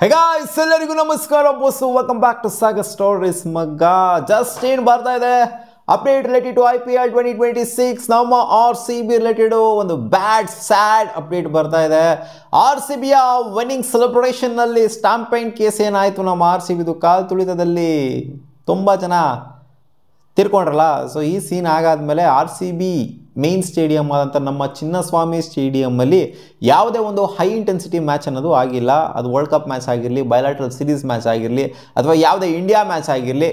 Hey guys, ಎಲ್ಲರಿಗೂ ನಮಸ್ಕಾರ boss. Welcome back to Sagar stories ಮಗ್ಗ. ಜಸ್ಟ್ ಏನು ಬರ್ತಾ ಇದೆ ಅಪ್ಡೇಟ್ ರಿಲೇಟೆಡ್ ಟು IPL 2026. ನಮ್ಮ RCB ರಿಲೇಟೆಡ್ ಒಂದು ಬ್ಯಾಡ್ ಸ್ಯಾಡ್ ಅಪ್ಡೇಟ್ ಬರ್ತಾ ಇದೆ. RCBಯ ವಿನ್ನಿಂಗ್ ಸೆಲೆಬ್ರೇಷನ್ನಲ್ಲಿ ಸ್ಟಾಂಪೈನ್ ಕೇಸ್ ಏನಾಯಿತು ನಮ್ಮ RCBದು ಕಾಲು ತುಳಿತದಲ್ಲಿ ತುಂಬ ಜನ ತೀರ್ಕೊಂಡ್ರಲ್ಲ. ಸೊ ಈ ಸೀನ್ ಆಗಾದ್ಮೇಲೆ RCB ಮೇನ್ ಸ್ಟೇಡಿಯಂ ಆದಂಥ ನಮ್ಮ ಚಿನ್ನಸ್ವಾಮಿ ಸ್ಟೇಡಿಯಮ್ಮಲ್ಲಿ ಯಾವುದೇ ಒಂದು ಹೈ ಇಂಟೆನ್ಸಿಟಿ ಮ್ಯಾಚ್ ಅನ್ನೋದು ಆಗಿಲ್ಲ. ಅದು ವರ್ಲ್ಡ್ ಕಪ್ ಮ್ಯಾಚ್ ಆಗಿರಲಿ, ಬಯಲಾಟ್ರಲ್ ಸೀರೀಸ್ ಮ್ಯಾಚ್ ಆಗಿರಲಿ, ಅಥವಾ ಯಾವುದೇ ಇಂಡಿಯಾ ಮ್ಯಾಚ್ ಆಗಿರಲಿ,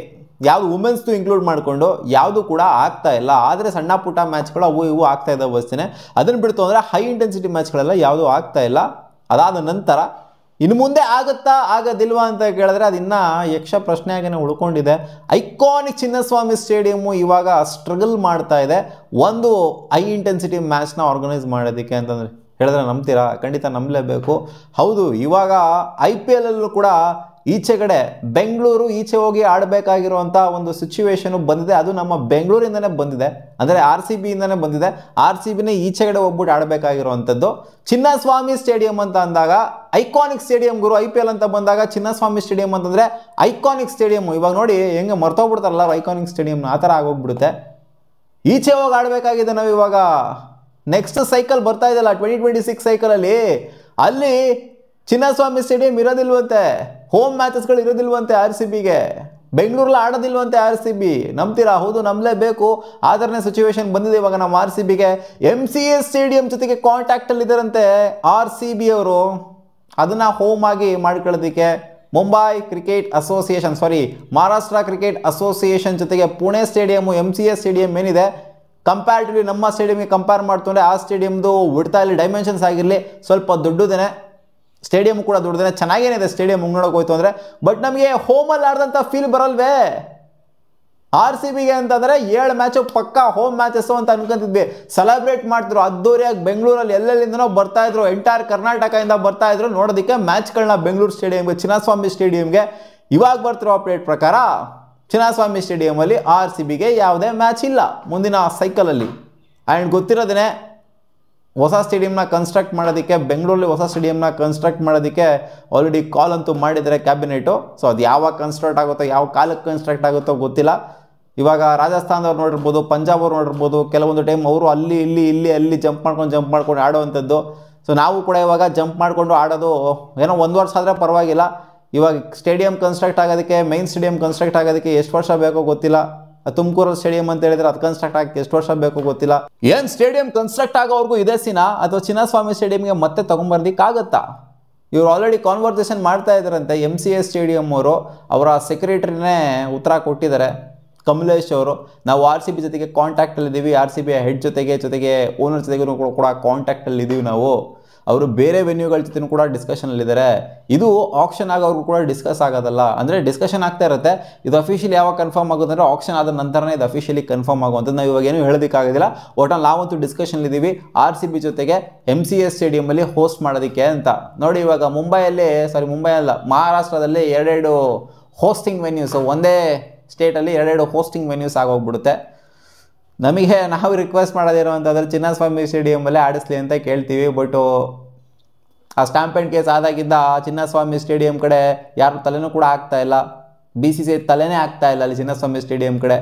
ಯಾವುದು ವುಮೆನ್ಸ್ದು ಇನ್ಕ್ಲೂಡ್ ಮಾಡಿಕೊಂಡು ಯಾವುದು ಕೂಡ ಆಗ್ತಾ ಇಲ್ಲ. ಆದರೆ ಸಣ್ಣ ಪುಟ್ಟ ಮ್ಯಾಚ್ಗಳು ಅವು ಇವು ಆಗ್ತಾ ಇದ್ದಾವೆ ಅಷ್ಟೇ. ಅದನ್ನು ಬಿಡ್ತು ಅಂದರೆ ಹೈ ಇಂಟೆನ್ಸಿಟಿ ಮ್ಯಾಚ್ಗಳೆಲ್ಲ ಯಾವುದೂ ಆಗ್ತಾ ಇಲ್ಲ. ಅದಾದ ನಂತರ ಇನ್ನು ಮುಂದೆ ಆಗುತ್ತಾ ಆಗೋದಿಲ್ವಾ ಅಂತ ಕೇಳಿದ್ರೆ ಅದು ಇನ್ನೂ ಯಕ್ಷ ಪ್ರಶ್ನೆಯಾಗೇ ಉಳ್ಕೊಂಡಿದೆ. ಐಕಾನಿಕ್ ಚಿನ್ನಸ್ವಾಮಿ ಸ್ಟೇಡಿಯಮ್ಮು ಇವಾಗ ಸ್ಟ್ರಗಲ್ ಮಾಡ್ತಾ ಇದೆ ಒಂದು ಹೈ ಇಂಟೆನ್ಸಿಟಿ ಮ್ಯಾಚ್ನ ಆರ್ಗನೈಸ್ ಮಾಡೋದಕ್ಕೆ ಅಂತಂದರೆ ಹೇಳಿದ್ರೆ ನಂಬ್ತೀರಾ? ಖಂಡಿತ ನಂಬಲೇಬೇಕು. ಹೌದು, ಇವಾಗ IPL ಅಲ್ಲೂ ಕೂಡ ಈಚೆಗಡೆ ಬೆಂಗಳೂರು ಈಚೆ ಹೋಗಿ ಆಡಬೇಕಾಗಿರುವಂಥ ಒಂದು ಸಿಚುವೇಶನು ಬಂದಿದೆ. ಅದು ನಮ್ಮ ಬೆಂಗಳೂರಿಂದನೇ ಬಂದಿದೆ, ಅಂದರೆ RCBಯಿಂದನೇ ಬಂದಿದೆ. RCBನೇ ಈಚೆಗಡೆ ಹೋಗ್ಬಿಟ್ಟು ಆಡಬೇಕಾಗಿರುವಂಥದ್ದು. ಚಿನ್ನಸ್ವಾಮಿ ಸ್ಟೇಡಿಯಂ ಅಂತ ಅಂದಾಗ ಐಕಾನಿಕ್ ಸ್ಟೇಡಿಯಂ ಗುರು. IPL ಅಂತ ಬಂದಾಗ ಚಿನ್ನಸ್ವಾಮಿ ಸ್ಟೇಡಿಯಂ ಅಂತಂದರೆ ಐಕಾನಿಕ್ ಸ್ಟೇಡಿಯಂ. ಇವಾಗ ನೋಡಿ ಹೆಂಗೆ ಮರ್ತೋಗ್ಬಿಡ್ತಾರಲ್ಲ ಐಕಾನಿಕ್ ಸ್ಟೇಡಿಯಂನ, ಆ ಥರ ಆಗೋಗ್ಬಿಡುತ್ತೆ. ಈಚೆ ಹೋಗಿ ಆಡಬೇಕಾಗಿದೆ ನಾವು ಇವಾಗ. ನೆಕ್ಸ್ಟ್ ಸೈಕಲ್ ಬರ್ತಾ ಇದೆಯಲ್ಲ 2026 ಸೈಕಲಲ್ಲಿ, ಅಲ್ಲಿ ಚಿನ್ನಸ್ವಾಮಿ ಸ್ಟೇಡಿಯಂ ಇರೋದಿಲ್ವಂತೆ, ಹೋಮ್ ಮ್ಯಾಚಸ್ಗಳು ಇರೋದಿಲ್ವಂತೆ RCBಗೆ, ಬೆಂಗಳೂರಲ್ಲಿ ಆಡೋದಿಲ್ವಂತೆ RCB. ನಂಬ್ತೀರಾ? ಹೌದು, ನಂಬಲೇಬೇಕು. ಆ ಥರನೇ ಸಿಚುವೇಶನ್ ಬಂದಿದೆ ಇವಾಗ ನಮ್ಮ RCBಗೆ. MCA ಸ್ಟೇಡಿಯಂ ಜೊತೆಗೆ ಕಾಂಟ್ಯಾಕ್ಟಲ್ಲಿ ಇದ್ದಾರಂತೆ RCB ಅವರು. ಅದನ್ನು ಹೋಮ್ ಆಗಿ ಮಾಡ್ಕೊಳ್ಳೋದಕ್ಕೆ Mumbai cricket association, Maharashtra cricket association ಜೊತೆಗೆ ಪುಣೆ ಸ್ಟೇಡಿಯಮ್ಮು MCA ಸ್ಟೇಡಿಯಂ ಏನಿದೆ, ಕಂಪ್ಯಾರಿಟಿವ್ಲಿ ನಮ್ಮ ಸ್ಟೇಡಿಯಮ್ಗೆ ಕಂಪೇರ್ ಮಾಡ್ತಂದರೆ ಆ ಸ್ಟೇಡಿಯಮ್ದು ಬಿಡ್ತಾ ಇಲ್ಲಿ ಡೈಮೆನ್ಷನ್ಸ್ ಆಗಿರಲಿ ಸ್ವಲ್ಪ ದೊಡ್ಡದೇನೆ, ಸ್ಟೇಡಿಯಂ ಕೂಡ ದೊಡ್ಡದೇನೆ, ಚೆನ್ನಾಗೇನಿದೆ ಸ್ಟೇಡಿಯಂ ಮುನ್ನೋಡಕ್ಕೆ ಹೋಯ್ತು ಅಂದರೆ. ಬಟ್ ನಮಗೆ ಹೋಮಲ್ಲಿ ಆಡಿದಂಥ ಫೀಲ್ ಬರಲ್ವೇ RCBಗೆ ಅಂತಂದರೆ 7 ಮ್ಯಾಚು ಪಕ್ಕ ಹೋಮ್ ಮ್ಯಾಚಸ್ಸು ಅಂತ ಅನ್ಕೊಂತಿದ್ವಿ. ಸೆಲೆಬ್ರೇಟ್ ಮಾಡ್ತಿದ್ರು ಅದ್ದೂರಿಯಾಗಿ. ಬೆಂಗಳೂರಲ್ಲಿ ಎಲ್ಲೆಲ್ಲಿಂದನೋ ಬರ್ತಾಯಿದ್ರು, ಎಂಟೈರ್ ಕರ್ನಾಟಕದಿಂದ ಬರ್ತಾಯಿದ್ರು ನೋಡೋದಕ್ಕೆ ಮ್ಯಾಚ್ಗಳನ್ನ ಬೆಂಗಳೂರು ಸ್ಟೇಡಿಯಂಗೆ, ಚಿನ್ನಸ್ವಾಮಿ ಸ್ಟೇಡಿಯಂಗೆ. ಇವಾಗ ಬರ್ತಿರೋ ಅಪ್ಡೇಟ್ ಪ್ರಕಾರ ಚಿನ್ನಸ್ವಾಮಿ ಸ್ಟೇಡಿಯಮಲ್ಲಿ RCBಗೆ ಯಾವುದೇ ಮ್ಯಾಚ್ ಇಲ್ಲ ಮುಂದಿನ ಸೈಕಲಲ್ಲಿ. ಆ್ಯಂಡ್ ಗೊತ್ತಿರೋದೇ ಹೊಸ ಸ್ಟೇಡಿಯಂನ ಕನ್ಸ್ಟ್ರಕ್ಟ್ ಮಾಡೋದಕ್ಕೆ, ಬೆಂಗಳೂರಲ್ಲಿ ಹೊಸ ಸ್ಟೇಡಿಯಂನ ಕನ್ಸ್ಟ್ರಕ್ಟ್ ಮಾಡೋದಕ್ಕೆ ಆಲ್ರೆಡಿ ಕಾಲ್ ಅಂತೂ ಮಾಡಿದ್ದಾರೆ ಕ್ಯಾಬಿನೆಟು. ಸೊ ಅದು ಯಾವಾಗ ಕನ್ಸ್ಟ್ರಕ್ಟ್ ಆಗುತ್ತೋ, ಯಾವ ಕಾಲಕ್ಕೆ ಕನ್ಸ್ಟ್ರಕ್ಟ್ ಆಗುತ್ತೋ ಗೊತ್ತಿಲ್ಲ. ಇವಾಗ ರಾಜಸ್ಥಾನದವ್ರು ನೋಡಿರ್ಬೋದು, ಪಂಜಾಬ್ ಅವ್ರು ನೋಡಿರ್ಬೋದು, ಕೆಲವೊಂದು ಟೈಮ್ ಅವರು ಅಲ್ಲಿ ಜಂಪ್ ಮಾಡ್ಕೊಂಡು ಆಡೋವಂಥದ್ದು. ಸೊ ನಾವು ಕೂಡ ಇವಾಗ ಜಂಪ್ ಮಾಡಿಕೊಂಡು ಆಡೋದು ಏನೋ 1 ವರ್ಷ ಆದರೆ ಪರವಾಗಿಲ್ಲ. ಇವಾಗ ಸ್ಟೇಡಿಯಂ ಕನ್ಸ್ಟ್ರಕ್ಟ್ ಆಗೋದಕ್ಕೆ, ಮೈನ್ ಸ್ಟೇಡಿಯಂ ಕನ್ಸ್ಟ್ರಕ್ಟ್ ಆಗೋದಕ್ಕೆ ಎಷ್ಟು ವರ್ಷ ಬೇಕೋ ಗೊತ್ತಿಲ್ಲ. ತುಮಕೂರು ಸ್ಟೇಡಿಯಂ ಅಂತ ಹೇಳಿದ್ರೆ ಅದು ಕನ್ಸ್ಟ್ರಕ್ಟ್ ಆಗಕ್ಕೆ ಎಷ್ಟು ವರ್ಷ ಬೇಕೋ ಗೊತ್ತಿಲ್ಲ. ಏನು ಸ್ಟೇಡಿಯಂ ಕನ್ಸ್ಟ್ರಕ್ಟ್ ಆಗೋವರೆಗೂ ಇದೇ ಸೀನಾ, ಅಥವಾ ಚಿನ್ನಸ್ವಾಮಿ ಸ್ಟೇಡಿಯಂಗೆ ಮತ್ತೆ ತೊಗೊಂಬರ್ದಿಕ್ಕಾಗತ್ತಾ? ಇವರು ಆಲ್ರೆಡಿ ಕಾನ್ವರ್ಸೇಷನ್ ಮಾಡ್ತಾ ಇದ್ದಾರಂತೆ. MCA ಸ್ಟೇಡಿಯಂ ಅವರು, ಅವರ ಸೆಕ್ರೆಟರಿನೇ ಉತ್ತರ ಕೊಟ್ಟಿದ್ದಾರೆ, ಕಮಲೇಶ್ ಅವರು. ನಾವು RCB ಜೊತೆಗೆ ಕಾಂಟ್ಯಾಕ್ಟಲ್ಲಿದ್ದೀವಿ, RCB ಹೆಡ್ ಜೊತೆಗೆ ಓನರ್ ಜೊತೆಗೂ ಕೂಡ ಕಾಂಟ್ಯಾಕ್ಟಲ್ಲಿದ್ದೀವಿ ನಾವು. ಅವರು ಬೇರೆ ವೆನ್ಯೂಗಳ ಜೊತೆನೂ ಕೂಡ ಡಿಸ್ಕಷನಲ್ಲಿದ್ದಾರೆ. ಇದು ಆಕ್ಷನ್ ಆಗೋವ್ರಿಗೂ ಕೂಡ ಡಿಸ್ಕಸ್ ಆಗೋದಲ್ಲ, ಅಂದರೆ ಡಿಸ್ಕಷನ್ ಆಗ್ತಾ ಇರುತ್ತೆ. ಇದು ಅಫಿಷಿಯಲಿ ಯಾವಾಗ ಕನ್ಫರ್ಮ್ ಆಗೋದು ಅಂದರೆ ಆಕ್ಷನ್ ಆದ ನಂತರನೇ ಇದು ಅಫಿಷಿಯಲಿ ಕನ್ಫರ್ಮ್ ಆಗುವಂಥದ್ದು. ನಾವು ಇವಾಗ ಏನೂ ಹೇಳೋದಕ್ಕಾಗೋದಿಲ್ಲ. ಒಟ್ಟಲ್ಲಿ ನಾವಂತೂ ಡಿಸ್ಕಷನ್ಲಿದ್ದೀವಿ RCB ಜೊತೆಗೆ MCA ಸ್ಟೇಡಿಯಮಲ್ಲಿ ಹೋಸ್ಟ್ ಮಾಡೋದಕ್ಕೆ ಅಂತ. ನೋಡಿ ಇವಾಗ ಮುಂಬೈ ಅಲ್ಲ, ಮಹಾರಾಷ್ಟ್ರದಲ್ಲಿ 2 ಹೋಸ್ಟಿಂಗ್ ವೆನ್ಯೂಸ್, ಒಂದೇ ಸ್ಟೇಟಲ್ಲಿ 2 ಹೋಸ್ಟಿಂಗ್ ವೆನ್ಯೂಸ್ ಆಗೋಗ್ಬಿಡುತ್ತೆ. ನಾವು ರಿಕ್ವೆಸ್ಟ್ ಮಾಡೋದಿರುವಂಥದ್ದು ಚಿನ್ನಸ್ವಾಮಿ ಸ್ಟೇಡಿಯಮಲ್ಲೇ ಆಡಿಸ್ಲಿ ಅಂತ ಕೇಳ್ತೀವಿ. ಬಟ್ ಆ ಸ್ಟಾಂಪೈನ್ ಕೇಸ್ ಆದಾಗಿದ್ದ ಚಿನ್ನಸ್ವಾಮಿ ಸ್ಟೇಡಿಯಂ ಕಡೆ ಯಾರು ತಲೆನೂ ಕೂಡ ಆಗ್ತಾ ಇಲ್ಲ. BCCI ತಲೆನೇ ಆಗ್ತಾ ಇಲ್ಲ ಅಲ್ಲಿ ಚಿನ್ನಸ್ವಾಮಿ ಸ್ಟೇಡಿಯಂ ಕಡೆ.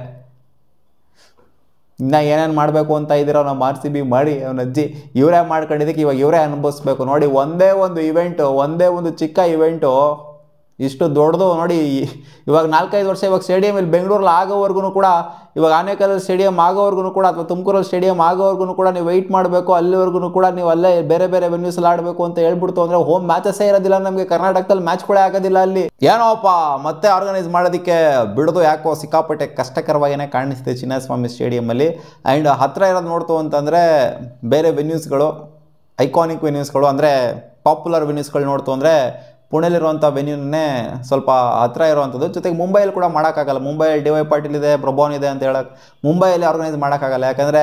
ಇನ್ನು ಏನೇನು ಮಾಡಬೇಕು ಅಂತ ಇದ್ದೀರೋ ನಮ್ಮ RCB ಮಾಡಿ, ಅವನ ಅಜ್ಜಿ ಇವರೇ ಮಾಡ್ಕೊಂಡಿದ್ದಕ್ಕೆ ಇವಾಗ ಇವರೇ ಅನುಭವಿಸ್ಬೇಕು. ನೋಡಿ ಒಂದೇ ಒಂದು ಚಿಕ್ಕ ಇವೆಂಟು ಇಷ್ಟು ದೊಡ್ಡದು. ನೋಡಿ ಇವಾಗ 4-5 ವರ್ಷ ಇವಾಗ ಸ್ಟೇಡಿಯಮಲ್ಲಿ ಬೆಂಗಳೂರಲ್ಲಿ ಆಗೋವರೆಗೂ ಕೂಡ, ಇವಾಗ ಆನೇಕಲ್ ಸ್ಟೇಡಿಯಂ ಆಗೋವರೆಗೂ ಕೂಡ, ಅಥವಾ ತುಮಕೂರಲ್ಲಿ ಸ್ಟೇಡಿಯಂ ಆಗೋವರೆಗೂ ಕೂಡ ನೀವು ವೆಯ್ಟ್ ಮಾಡಬೇಕು. ಅಲ್ಲಿವರೆಗೂ ಕೂಡ ನೀವು ಅಲ್ಲೇ ಬೇರೆ ವೆನ್ಯೂಸಲ್ಲಿ ಆಡಬೇಕು ಅಂತ ಹೇಳ್ಬಿಡ್ತು ಅಂದರೆ ಹೋಮ್ ಮ್ಯಾಚಸ್ಸೇ ಇರೋದಿಲ್ಲ ನಮಗೆ. ಕರ್ನಾಟಕದಲ್ಲಿ ಮ್ಯಾಚ್ಗಳೇ ಆಗೋದಿಲ್ಲ ಅಲ್ಲಿ. ಏನೋಪ್ಪ ಮತ್ತೆ ಆರ್ಗನೈಸ್ ಮಾಡೋದಕ್ಕೆ ಬಿಡೋದು ಯಾಕೋ ಸಿಕ್ಕಾಪಟ್ಟೆ ಕಷ್ಟಕರವಾಗಿಯೇ ಕಾಣಿಸ್ತಿದೆ ಚಿನ್ನಸ್ವಾಮಿ ಸ್ಟೇಡಿಯಮಲ್ಲಿ. ಆ್ಯಂಡ್ ಹತ್ತಿರ ಇರೋದು ನೋಡ್ತು ಅಂತಂದರೆ ಬೇರೆ ವೆನ್ಯೂಸ್ಗಳು, ಐಕಾನಿಕ್ ವೆನ್ಯೂಸ್ಗಳು, ಅಂದರೆ ಪಾಪ್ಯುಲರ್ ವೆನ್ಯೂಸ್ಗಳು ನೋಡ್ತು ಅಂದರೆ ಪುಣೆಲಿರುವಂಥ ವೆನ್ಯೂನೇ ಸ್ವಲ್ಪ ಹತ್ತಿರ ಇರುವಂಥದ್ದು. ಜೊತೆಗೆ ಮುಂಬೈಯಲ್ಲಿ ಕೂಡ ಮಾಡೋಕ್ಕಾಗಲ್ಲ. ಮುಂಬೈಯಲ್ಲಿ DY ಪಾಟೀಲ್ ಇದೆ, ಪ್ರಭಾವನ್ ಇದೆ ಅಂತ ಹೇಳಕ್ಕೆ ಮುಂಬೈಯಲ್ಲಿ ಆರ್ಗನೈಸ್ ಮಾಡೋಕ್ಕಾಗಲ್ಲ. ಯಾಕಂದರೆ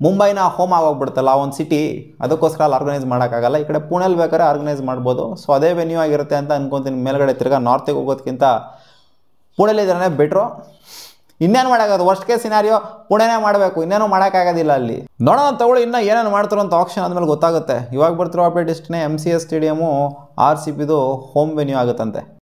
ಮುಂಬೈನ ಹೋಮ್ ಆಗೋಗ್ಬಿಡ್ತಲ್ಲ ಒಂದು ಸಿಟಿ, ಅದಕ್ಕೋಸ್ಕರ ಅಲ್ಲಿ ಆರ್ಗನೈಸ್ ಮಾಡೋಕ್ಕಾಗಲ್ಲ. ಈ ಕಡೆ ಪುಣೆಯಲ್ಲಿ ಬೇಕಾದ್ರೆ ಆರ್ಗನೈಸ್ ಮಾಡ್ಬೋದು. ಸೊ ಅದೇ ವೆನ್ಯೂ ಆಗಿರುತ್ತೆ ಅಂತ ಅನ್ಕೊತೀನಿ. ಮೇಲ್ಗಡೆ ತಿರ್ಗಾ ನಾರ್ತಿಗೆ ಹೋಗೋದಕ್ಕಿಂತ ಪುಣೆಲಿದ್ರೇ ಬೆಟ್ರು. ಇನ್ನೇನು ಮಾಡೋದು, ವರ್ಸ್ಟ್ ಕೇಸ್ ಸಿನಾರಿಯೋ ಪುಣೆನೇ ಮಾಡಬೇಕು, ಇನ್ನೇನು ಮಾಡೋಕ್ಕಾಗೋದಿಲ್ಲ ಅಲ್ಲಿ. ನೋಡೋಣ ತಗೊಳ್ಳಿ ಇನ್ನೂ ಏನೇನು ಮಾಡ್ತಾರೋ ಅಂತ ಆಪ್ಷನ್ ಆದಮೇಲೆ ಗೊತ್ತಾಗುತ್ತೆ. ಇವಾಗ ಬರ್ತಿರೋ ಅಪ್ಡೇಟ್ ಇಷ್ಟೇ, MCA ಸ್ಟೇಡಿಯಮು RCBದು ಹೋಮ್ ವೆನ್ಯೂ ಆಗುತ್ತಂತೆ.